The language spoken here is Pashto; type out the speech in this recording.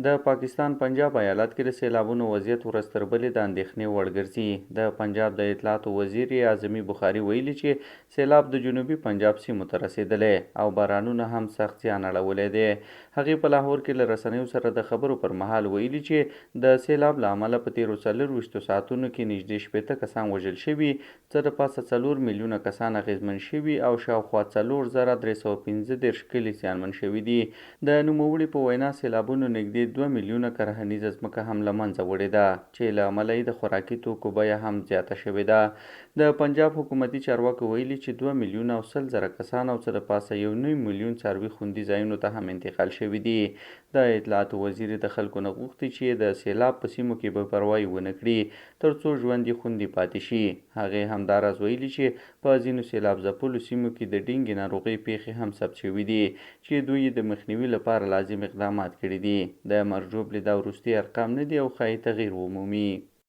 د پاکستان پنجاب ایالت کې د سیلابونو وضعیت ورځ تر بلې د اندېښنې وړ ګرځي. د پنجاب د اطلاعاتو وزیر اعظمي بخاري ویلي چې سیلاب د جنوبي پنجاب سیمو ته رسېدلی او بارانونه هم سخت زیان اړولی دی. هغې په لاهور کې له رسنیو سره د خبرو پر مهال ویلي چې د سیلاب له امله په تېرو 24 ساعتونو کې نږدې 80 کسان وژل شوي، څه د پاسه 4 میلیونه کسان اغېزمن شوي او شاوخوا 4315 کلي زیانمن شوي دي. د نوموړي په وینا سیلابونو نږدې 2 میلیونه کرهنیزه ځمکه هم له منځه وړې ده چې له امله یې د خوراکي توکو بیه هم زیاته شوې ده. د پنجاب حکومتي چارواکو ویلي چې 2 میلیونه او 100 کسان او څه د پاسه 1.5 میلیون څاروي خوندي ځایونو ته هم انتقال شوي دي. د اطلاعاتو وزیر د خلکو نه غوښتي چې د سیلاب په سیمو کې بې پروایي ونه کړي تر څو ژوند یې خوندي پاتې شي. هغې همداراز ویلي چې په ځینو سیلاب ځپلو سیمو کې د ډینګي ناروغۍ پیښې هم ثبت شوي دي چې دوی یې د مخنیوي لپاره لازم اقدامات کړي دي. د مرجوب لیدا وروستي ارقام نه دي او ښایي تغییر ومومي.